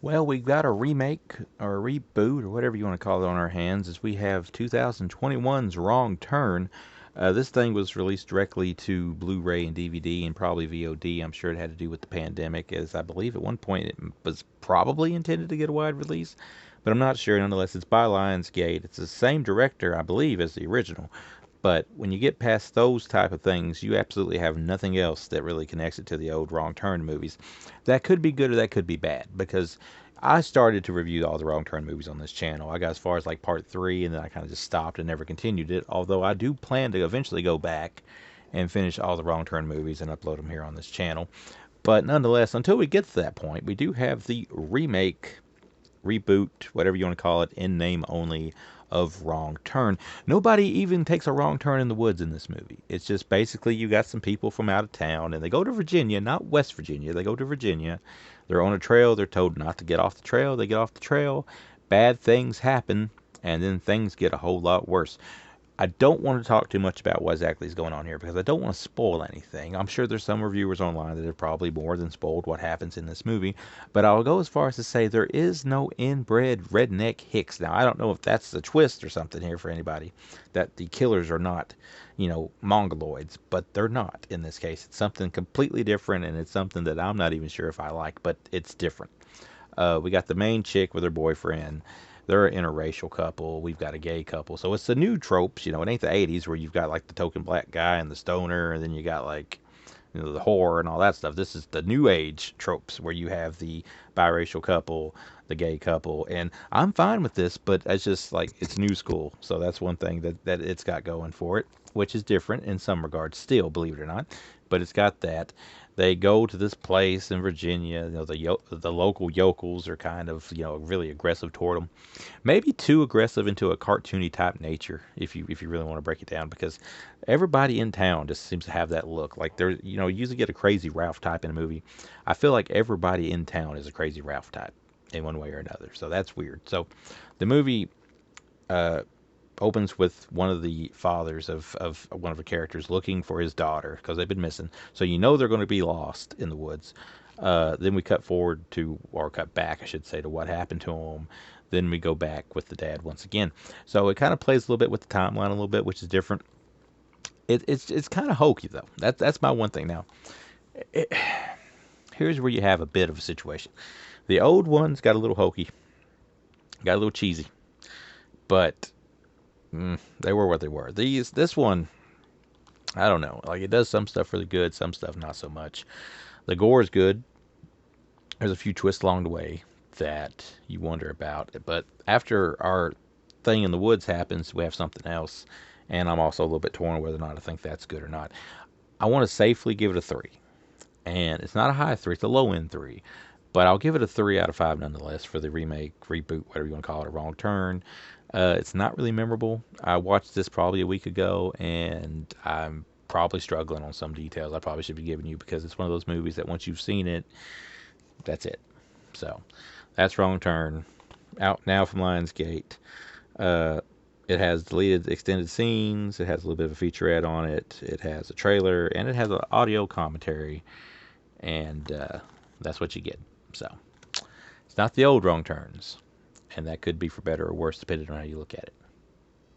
Well, we've got a remake or a reboot or whatever you want to call it on our hands as we have 2021's Wrong Turn. This thing was released directly to Blu-ray and DVD and probably VOD. I'm sure it had to do with the pandemic, as I believe at one point it was probably intended to get a wide release, but I'm not sure. Nonetheless, it's by Lionsgate. It's the same director, I believe, as the original. But when you get past those type of things, you absolutely have nothing else that really connects it to the old Wrong Turn movies. That could be good or that could be bad because I started to review all the Wrong Turn movies on this channel. I got as far as like part three, and then I kind of just stopped and never continued it. Although I do plan to eventually go back and finish all the Wrong Turn movies and upload them here on this channel. But nonetheless, until we get to that point, we do have the remake, reboot, whatever you want to call it, in name only, of Wrong Turn. Nobody even takes a wrong turn in the woods in this movie. It's just basically you got some people from out of town and they go to Virginia, not West Virginia. They go to Virginia. They're on a trail. They're told not to get off the trail. They get off the trail. Bad things happen, and then things get a whole lot worse. I don't want to talk too much about what exactly is going on here because I don't want to spoil anything. I'm sure there's some reviewers online that have probably more than spoiled what happens in this movie, but I'll go as far as to say there is no inbred redneck hicks. Now, I don't know if that's the twist or something here for anybody, that the killers are not, mongoloids, but they're not in this case. It's something completely different, and it's something that I'm not even sure if I like, but it's different. We got the main chick with her boyfriend. They're an interracial couple. We've got a gay couple. So it's the new tropes. It ain't the 80s where you've got like the token black guy and the stoner, and then you got like the horror and all that stuff. This is the new age tropes where you have the biracial couple, the gay couple, and I'm fine with this, but it's just like it's new school. So that's one thing that it's got going for it, which is different in some regards still, believe it or not. But it's got that. They go to this place in Virginia. The local yokels are kind of really aggressive toward them. Maybe too aggressive into a cartoony type nature, if you really want to break it down, because everybody in town just seems to have that look. Like they're you usually get a crazy Ralph type in a movie. I feel like everybody in town is a crazy Ralph type in one way or another. So that's weird. So the movie uh, opens with one of the fathers of one of the characters looking for his daughter because they've been missing. So they're going to be lost in the woods. Then we cut forward to, or cut back, I should say, to what happened to him. Then we go back with the dad once again. So it kind of plays a little bit with the timeline a little bit, which is different. It's kind of hokey though. That's my one thing. Now, it, here's where you have a bit of a situation. The old ones got a little hokey, got a little cheesy, but they were what they were. This one, I don't know. Like it does some stuff really good, some stuff not so much. The gore is good. There's a few twists along the way that you wonder about. But after our thing in the woods happens, we have something else. And I'm also a little bit torn whether or not I think that's good or not. I want to safely give it a 3. And it's not a high 3, it's a low end 3. But I'll give it a 3 out of 5 nonetheless for the remake, reboot, whatever you want to call it, a wrong turn. It's not really memorable. I watched this probably a week ago, and I'm probably struggling on some details I probably should be giving you because it's one of those movies that once you've seen it, that's it. So that's Wrong Turn. Out now from Lionsgate. Uh, it has deleted extended scenes. It has a little bit of a featurette on it. It has a trailer, and it has an audio commentary, and that's what you get. So it's not the old Wrong Turns, and that could be for better or worse depending on how you look at it.